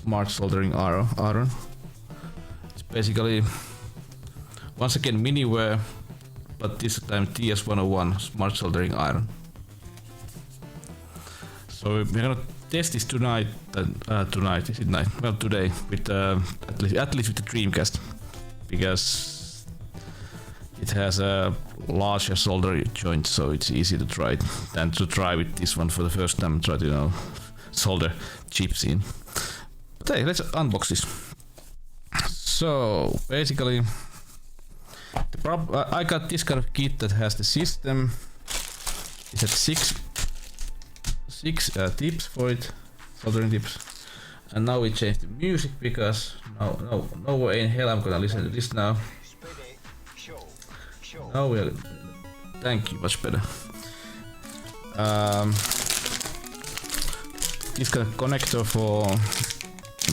smart soldering iron. It's basically once again Miniware, but this time TS101 smart soldering iron. So we're gonna test this tonight. Tonight is it night? Well, today with at least with the Dreamcast, because it has a larger solder joint, so it's easy to try it than to try with this one for the first time. Try to solder chips in. But hey, let's unbox this. So basically, I got this kind of kit that has the system. It has six tips for it, soldering tips, and now we change the music because no way in hell I'm gonna listen to this now. Now we are. Thank you, much better. This kind of connector for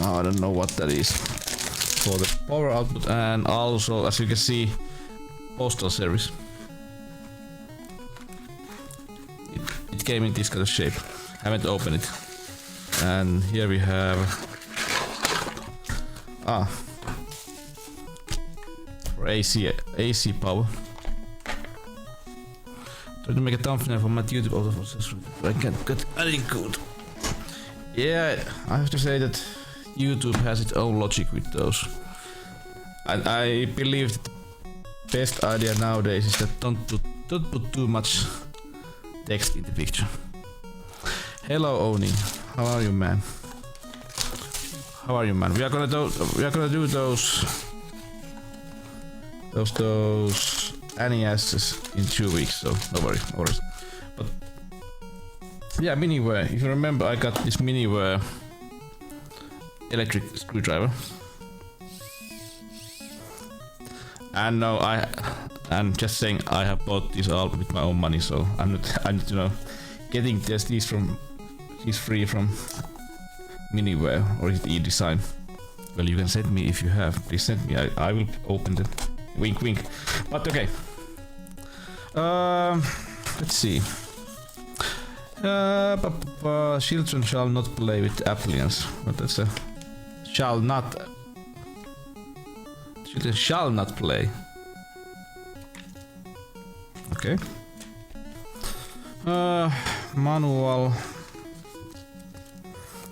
I don't know what that is, for the power output, and also, as you can see, postal service. It came in this kind of shape. Haven't opened it. And here we have for AC power. Try to make a thumbnail for my YouTube autofocus. I can't get any good. Yeah, I have to say that YouTube has its own logic with those. And I believe that the best idea nowadays is that don't put too much text in the picture. Hello Oni, how are you, man? How are you, man? We are gonna do those NESs in 2 weeks, so no worries. But yeah, Miniware. If you remember, I got this Miniware electric screwdriver, and now I'm just saying I have bought this all with my own money, so I'm not getting these free from Miniware, or is it e-design? Well, you can send me if you have. Please send me. I will open them. Wink, wink. But okay. Let's see. Children shall not play with appliances. But that's a shall not. Children shall not play. Okay. Manual.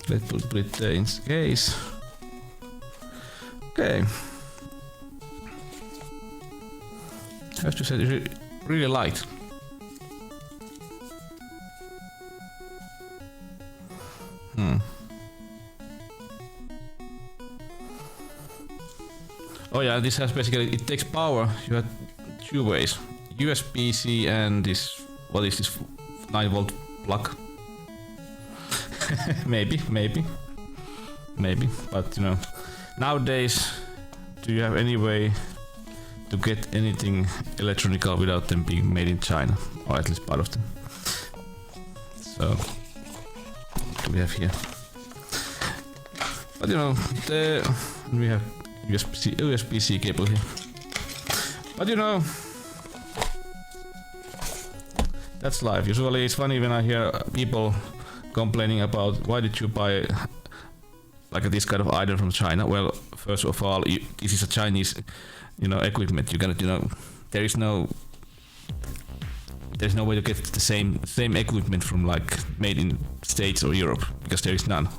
Let's put it in case. Okay. I have to say it's really light. Oh yeah, this has basically, it takes power. You have two ways: USB-C and this. What is this? 9-volt plug? maybe. But nowadays, do you have any way to get anything electronical without them being made in China, or at least part of them? So, what do we have here? But we have USB-C cable here. But that's life. Usually it's funny when I hear people complaining about why did you buy like this kind of item from China. Well, first of all, this is a Chinese equipment. You cannot there's no way to get the same equipment from like made in States or Europe, because there is none.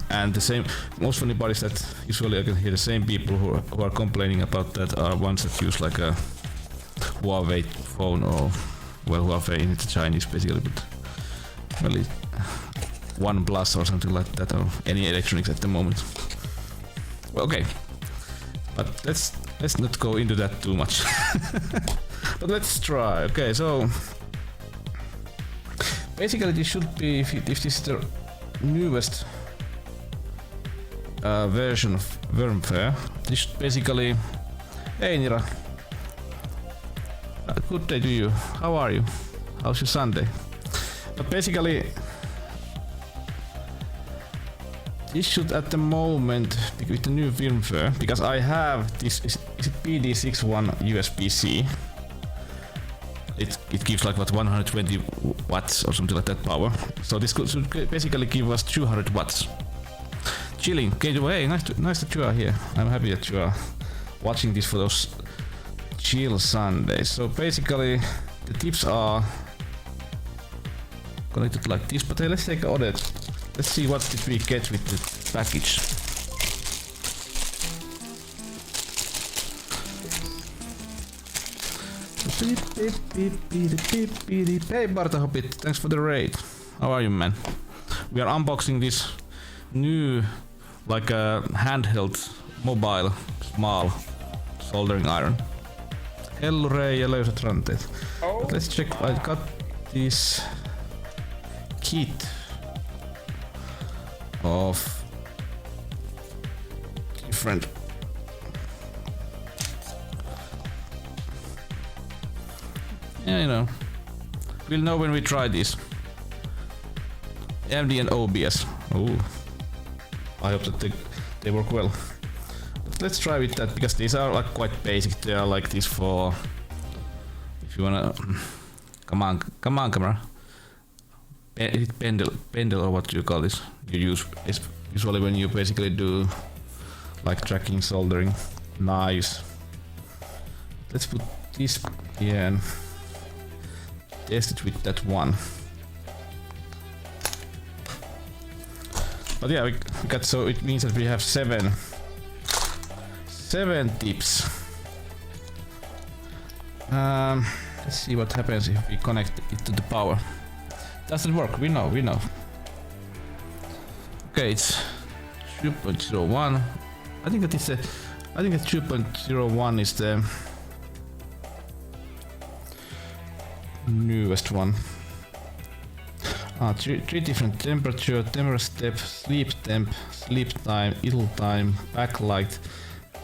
And the same, most funny part is that usually I can hear the same people who are complaining about that are ones that use like a Huawei phone, or well, Huawei in the Chinese basically, but well, OnePlus or something like that, or any electronics at the moment. Well, okay, but let's not go into that too much. But let's try. Okay, so basically this should be, if this is the newest version of firmware, this should basically. Hey Nira, good day to you. How are you? How's your Sunday? But basically, this should at the moment, with the new firmware, because I have this, is it PD61 USB-C. It gives like what 120 watts or something like that power. So this should basically give us 200 watts. chilling. Okay, well, hey, nice that you are here. I'm happy that you are watching this for those chill Sundays. So basically, the tips are connected like this. But hey, let's take an audit. Let's see what did we get with the package. Hey Bartahopit, thanks for the raid. How are you, man? We are unboxing this new, like a handheld, mobile, small soldering iron. Hellurei ja löysät ranteet. But let's check. I got this kit of different. Yeah, you know, we'll know when we try this. MD and OBS. Oh, I hope that they work well. But let's try with that because these are like quite basic. They are like this for if you wanna. Come on, camera. Pendle or what do you call this? You use usually when you basically do like tracking, soldering, knives. Let's put this here and test it with that one. But yeah, we got, so it means that we have seven tips. Let's see what happens if we connect it to the power. Does it work? We know. Okay, it's 2.01. I think that 2.01 is the newest one. Three different temperature step, sleep temp, sleep time, idle time, backlight,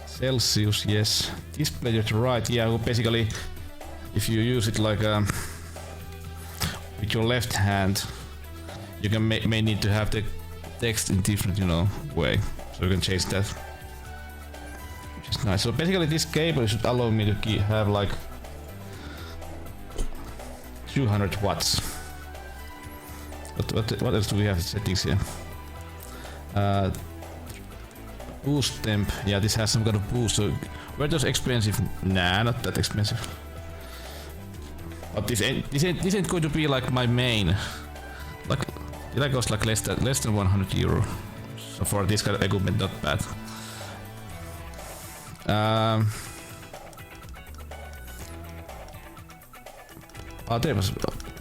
Celsius, yes. Display to the right, yeah, well, basically if you use it like with your left hand, you can may need to have the text in different, you know, way. So you can change that, which is nice. So basically this cable should allow me to have like 200 watts. What else do we have settings here? Boost temp. Yeah, this has some kind of boost. So were those expensive? Nah, not that expensive. But this ain't going to be like my main. Like it costs like less than 100 euro. So for this kind of equipment, not bad.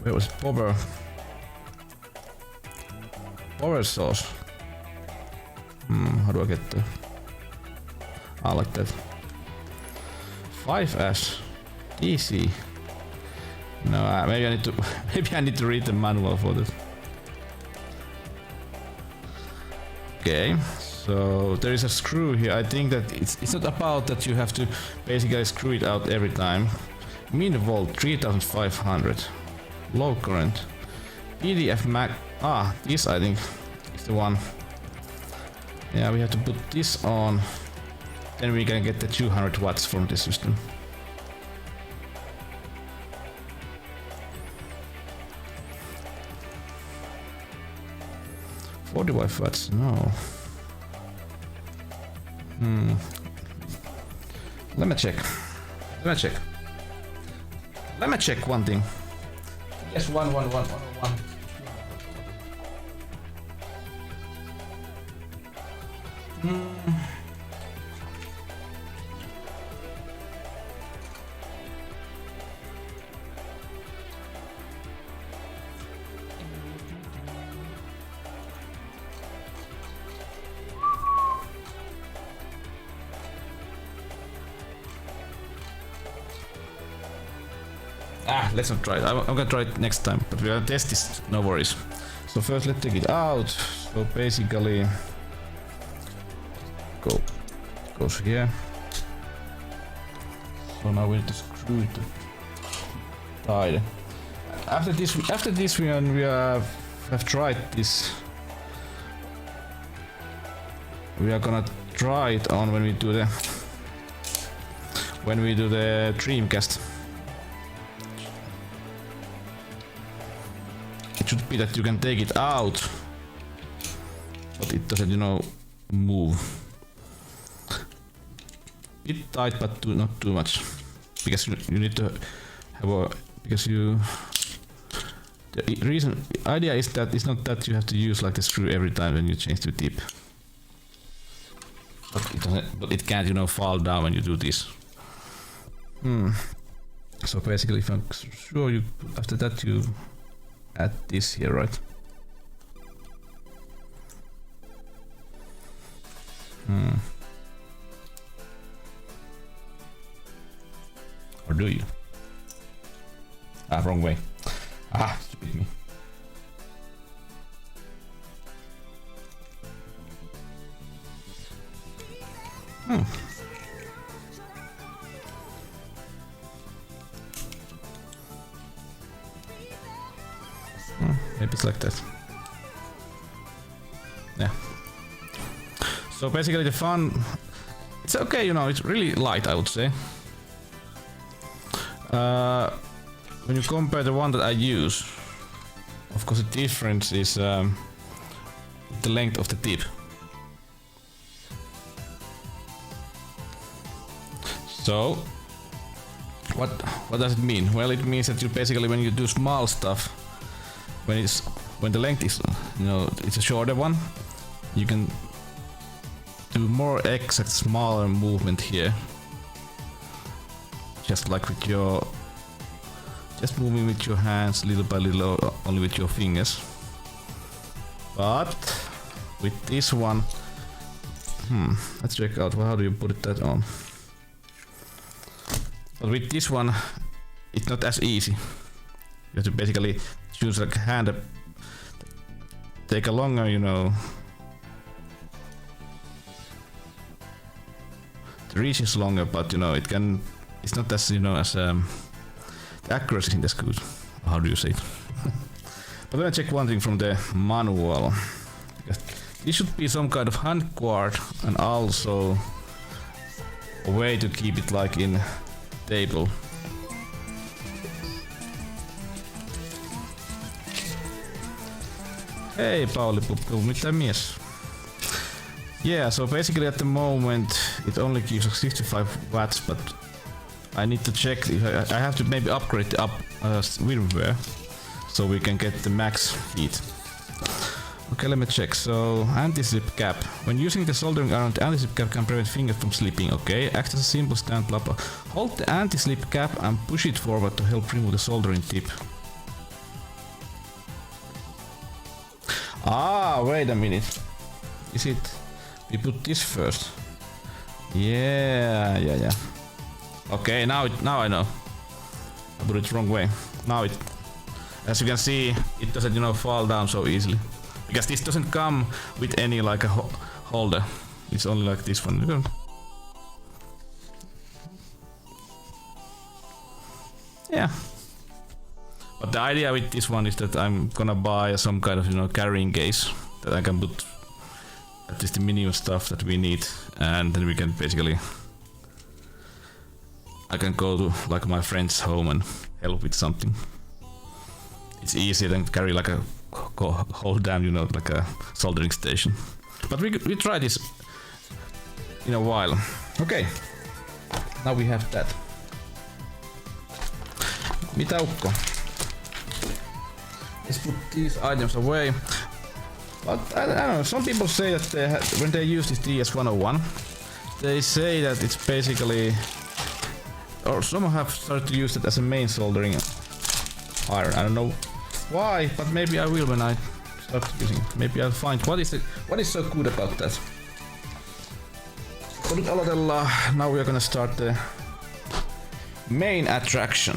Where was power source? How do I get there? Like that. 5S DC. No, maybe I need to read the manual for this. Okay, so there is a screw here. I think that it's not about that you have to basically screw it out every time. Min volt 3500. Low current. PDF Mac. This I think is the one. Yeah, we have to put this on. Then we can get the 200 watts from the system. $45 watts, no. Let me check one thing. TS101. Let's not try it. I'm gonna try it next time, but we're gonna test this, no worries. So first let's take it out. So basically goes here. So now we need to screw it tight. After this we have tried this. We are gonna try it on when we do the Dreamcast. It should be that you can take it out, but it doesn't, you know, move. Bit tight, but not too much, because you need to have a the idea is that it's not that you have to use like the screw every time when you change the tip. But it can't, you know, fall down when you do this. So basically, if I'm sure you after that you add this here, right? Or do you? Ah, wrong way. Ah, stupid me. Maybe it's like that. Yeah. So basically the fun, it's okay, you know, it's really light, I would say. When you compare the one that I use, of course the difference is the length of the tip. So what does it mean? Well, it means that you basically, when you do small stuff, when the length is, you know, it's a shorter one, you can do more exact smaller movement here, just like with your, just moving with your hands little by little, only with your fingers. But with this one, let's check out how do you put that on. But with this one, it's not as easy. You have to basically choose like hand, take a longer, you know. The reach is longer, but you know it's not as, you know, as the accuracy isn't as good. How do you say it? But let me check one thing from the manual. This should be some kind of hand guard and also a way to keep it like in table. Hey Pauli Puppu, mitä mies? Yeah, so basically at the moment it only gives us 65 watts, but I need to check if I have to maybe upgrade the Miniware so we can get the max heat. Okay, let me check. So anti-slip cap. When using the soldering iron, the anti-slip cap can prevent fingers from slipping. Okay, acts as a simple stand, blah blah. Hold the anti-slip cap and push it forward to help remove the soldering tip. Ah, wait a minute. Is it? We put this first. Yeah. Okay, now I know. I put it wrong way. Now it, as you can see, it doesn't, you know, fall down so easily. Because this doesn't come with any like a holder. It's only like this one. Yeah. But the idea with this one is that I'm gonna buy some kind of, you know, carrying case that I can put at least the minimum stuff that we need, and then we can basically, I can go to like my friend's home and help with something. It's easier than carry like a whole damn, you know, like a soldering station. But we try this in a while. Okay, now we have that. Mitä Ukko? Let's put these items away. But I don't know, some people say that when they use this TS101, they say that it's basically, or some have started to use it as a main soldering iron. I don't know why, but maybe I will when I start using it. Maybe I'll find what is so good about that. But now we are gonna start the main attraction.